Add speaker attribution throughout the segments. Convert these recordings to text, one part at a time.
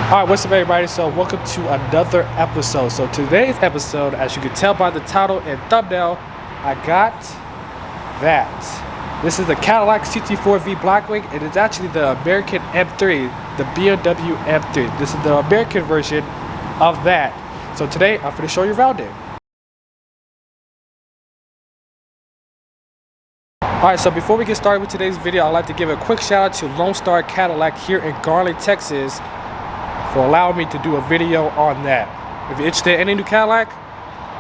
Speaker 1: Alright, what's up everybody? So welcome to another episode. So today's episode, as you can tell by the title and thumbnail, I got that. This is the Cadillac Ct4 V BlackWing. It is actually the American M3, the BMW M3. This is the American version of that. So today I'm going to show you around it. Alright, so before we get started with today's video, I'd like to give a quick shout out to Lone Star Cadillac here in Garland, Texas, for allowing me to do a video on that. If you're interested in any new Cadillac,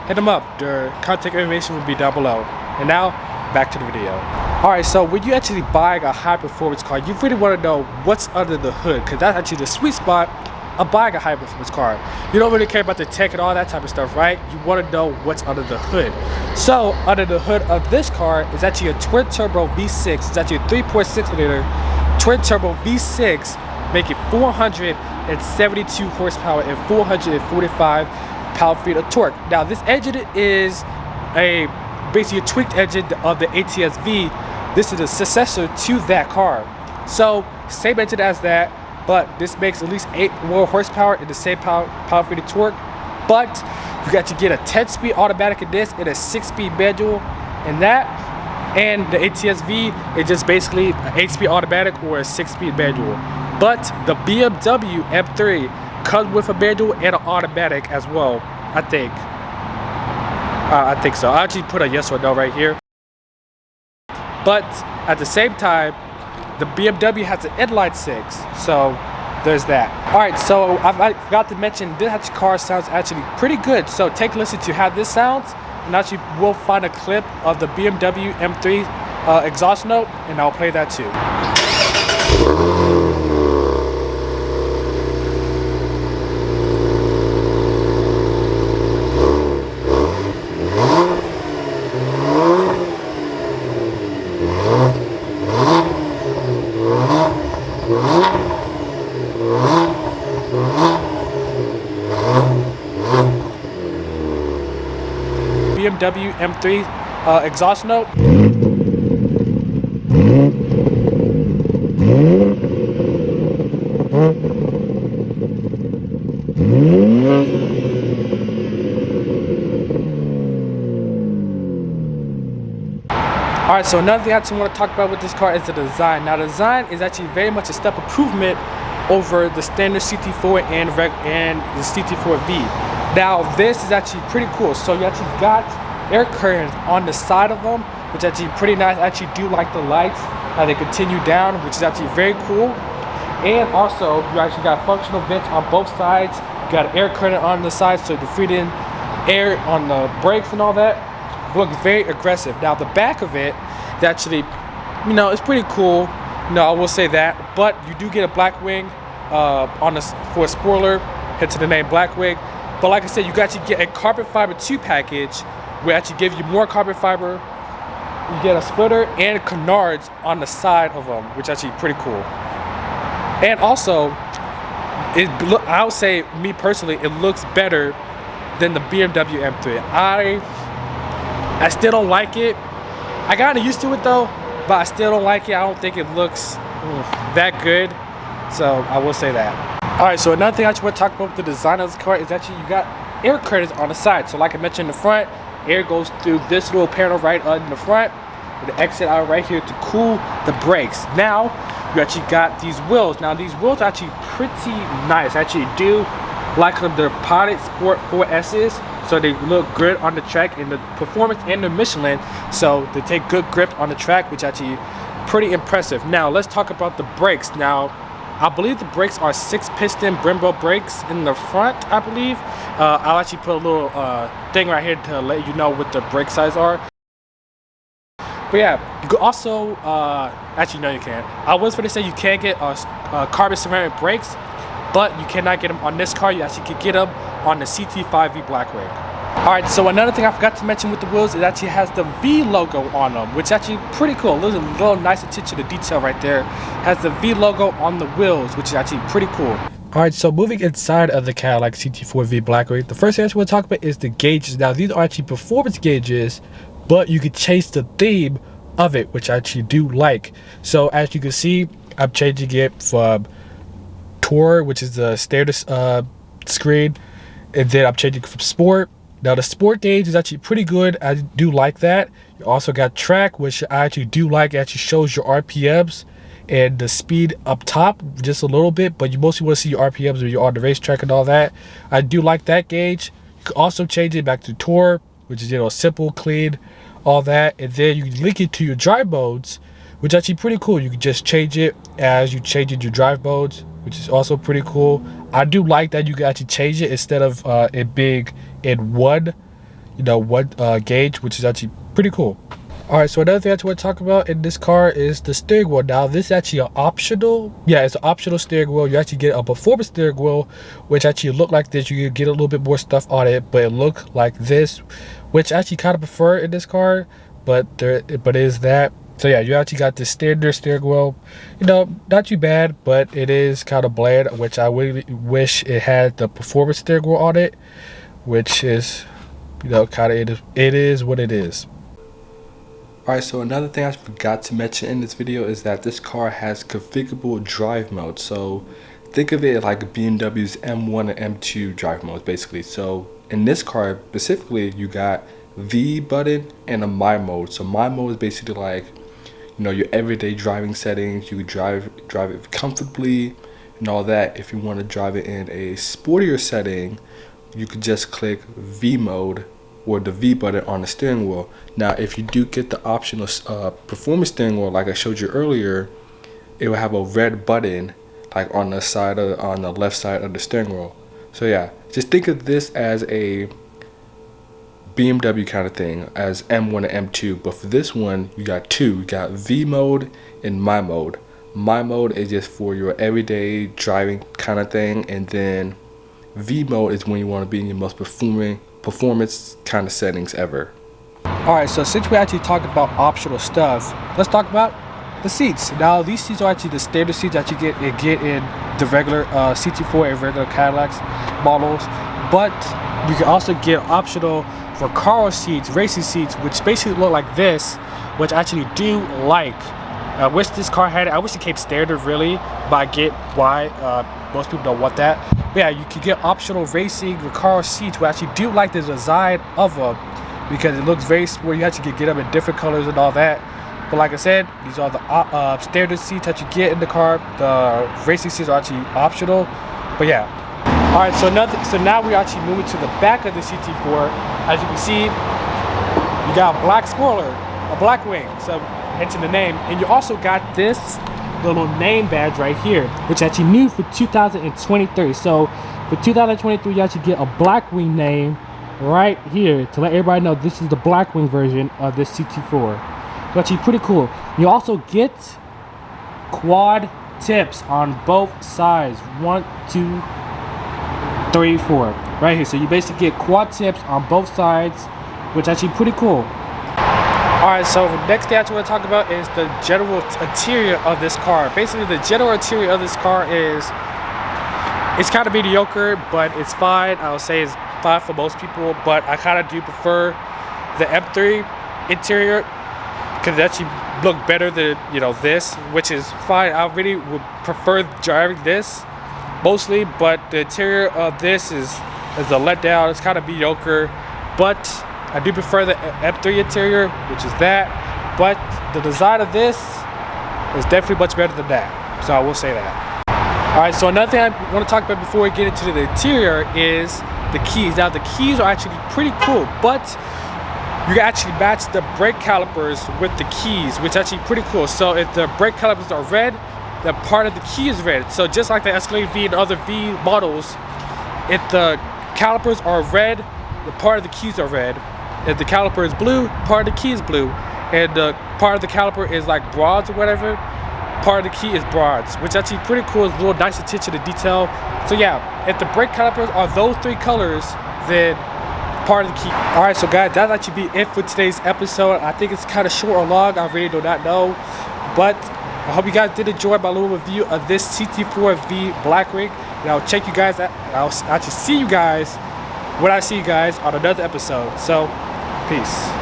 Speaker 1: hit them up. Their contact information will be down below. And now, back to the video. Alright, so when you actually buy a high performance car, you really want to know what's under the hood, because that's actually the sweet spot of buying a high performance car. You don't really care about the tech and all that type of stuff, right? You want to know what's under the hood. So, under the hood of this car is actually a twin turbo V6. It's actually a 3.6 liter twin turbo V6, making 472 horsepower and 445 pound-feet of torque. Now, this engine is basically a tweaked engine of the ATS-V. This is a successor to that car. So, same engine as that, but this makes at least 8 more horsepower and the same pound-feet of torque. But you got to get a 10-speed automatic in this and a 6-speed manual in that. And the ATS-V is just basically an 8-speed automatic or a 6-speed manual. But the BMW M3 comes with a manual and an automatic as well, I think. I think so. I'll actually put a yes or no right here. But at the same time, the BMW has an inline 6, so there's that. Alright, so I forgot to mention, this car sounds actually pretty good. So take a listen to how this sounds, and actually we'll find a clip of the BMW M3 exhaust note, and I'll play that too. BMW M3 exhaust note. Alright, so another thing I actually want to talk about with this car is the design. Now, the design is actually very much a step improvement over the standard Ct4 and the Ct4V. Now, this is actually pretty cool. So you actually got air curtains on the side of them, which is actually pretty nice. I actually do like the lights, how they continue down, which is actually very cool. And also, you actually got functional vents on both sides. You got an air curtain on the side, so the feed in air on the brakes and all that. Looks very aggressive. Now, the back of it, actually, it's pretty cool. I will say that. But you do get a BlackWing for a spoiler, hence the name BlackWing. But like I said, you actually get a carbon fiber 2 package, where actually give you more carbon fiber. You get a splitter and canards on the side of them, which is actually pretty cool. And also, I would say, me personally, it looks better than the BMW M3. I still don't like it. I got used to it though, but I still don't like it. I don't think it looks that good. So I will say that. Alright, so another thing I just want to talk about with the design of this car is actually you got air curtains on the side. So like I mentioned in the front, air goes through this little panel right in the front, with the exit out right here to cool the brakes. Now, you actually got these wheels. Now, these wheels are actually pretty nice. I actually do like them. They're Pilot Sport 4S's, so they look good on the track in the performance and the Michelin. So they take good grip on the track, which is actually pretty impressive. Now, let's talk about the brakes. Now, I believe the brakes are 6-piston Brembo brakes in the front, I believe. I'll actually put a little thing right here to let you know what the brake size are. But yeah, you can also, actually no you can't. I was going to say you can get carbon ceramic brakes, but you cannot get them on this car. You actually can get them on the Ct5V BlackWing. Alright, so another thing I forgot to mention with the wheels, it actually has the V logo on them, which is actually pretty cool. There's a little nice attention to detail right there. It has the V logo on the wheels, which is actually pretty cool. Alright, so moving inside of the Cadillac Ct4V BlackWing, the first thing I want to talk about is the gauges. Now, these are actually performance gauges, but you can change the theme of it, which I actually do like. So as you can see, I'm changing it from Tour, which is the standard screen, and then I'm changing from Sport. Now the Sport gauge is actually pretty good. I do like that. You also got Track, which I actually do like. It actually shows your RPMs and the speed up top just a little bit, but you mostly want to see your RPMs when you're on the racetrack and all that. I do like that gauge. You can also change it back to Tour, which is, you know, simple, clean, all that, and then you can link it to your drive modes, which is actually pretty cool. You can just change it as you change your drive modes, which is also pretty cool. I do like that you can actually change it instead of it being in one gauge, which is actually pretty cool. All right, so another thing I want to talk about in this car is the steering wheel. Now, this is actually an optional, it's an optional steering wheel. You actually get a performance steering wheel, which actually look like this. You can get a little bit more stuff on it, but it look like this, which I actually kind of prefer in this car, but it is that. So yeah, you actually got the standard steering wheel. You know, not too bad, but it is kind of bland, which I really wish it had the performance steering wheel on it, which is, you know, kind of, it is what it is. Alright, so another thing I forgot to mention in this video is that this car has configurable drive mode. So think of it like BMW's M1 and M2 drive modes basically. So in this car specifically, you got V button and a My mode. So My mode is basically like, you know, your everyday driving settings. You can drive it comfortably and all that. If you want to drive it in a sportier setting, you could just click V mode or the V button on the steering wheel. Now, if you do get the optional performance steering wheel, like I showed you earlier, it will have a red button like on the left side of the steering wheel. So yeah, just think of this as a BMW kind of thing, as M1 and M2. But for this one, you got two. You got V mode and My mode. My mode is just for your everyday driving kind of thing, and then V mode is when you want to be in your most performance kind of settings ever. Alright, so since we actually talked about optional stuff, let's talk about the seats. Now, these seats are actually the standard seats that you get in the regular Ct4 and regular Cadillacs models, but you can also get optional Recaro seats, racing seats, which basically look like this, which I actually do like. I wish this car had it. I wish it came standard really, but I get why most people don't want that. But yeah, you can get optional racing Recaro seats, which I actually do like the design of them because it looks very sport. You actually can get them in different colors and all that. But like I said, these are the standard seats that you get in the car. The racing seats are actually optional. But yeah. Alright, so now we're actually moving to the back of the Ct4. As you can see, you got a black spoiler, a BlackWing, so hence in the name. And you also got this little name badge right here, which actually new for 2023. So for 2023, you actually get a BlackWing name right here to let everybody know this is the BlackWing version of this Ct4. It's actually pretty cool. You also get quad tips on both sides. 1, 2, 3, 4, right here. So you basically get quad tips on both sides, which is actually pretty cool. Alright, so the next thing I want to talk about is the general interior of this car. Basically, the general interior of this car it's kind of mediocre, but it's fine. I would say it's fine for most people, but I kind of do prefer the M3 interior because it actually look better than, you know, this, which is fine. I really would prefer driving this mostly, but the interior of this is a letdown. It's kind of mediocre, but I do prefer the M3 interior, which is that. But the design of this is definitely much better than that, so I will say that. Alright, so another thing I want to talk about before we get into the interior is the keys. Now, the keys are actually pretty cool, but you can actually match the brake calipers with the keys, which is actually pretty cool. So if the brake calipers are red, the part of the key is red. So just like the Escalade V and other V models, if the calipers are red, the part of the keys are red. If the caliper is blue, part of the key is blue. And the part of the caliper is like bronze or whatever, part of the key is bronze, which is actually pretty cool. It's a little nice attention to detail. So yeah, if the brake calipers are those three colors, then part of the key. Alright, so guys, that'll actually be it for today's episode. I think it's kind of short or long, I really do not know, but I hope you guys did enjoy my little review of this Ct4V BlackWing, and I'll check you guys out. I'll actually see you guys when I see you guys on another episode. So peace.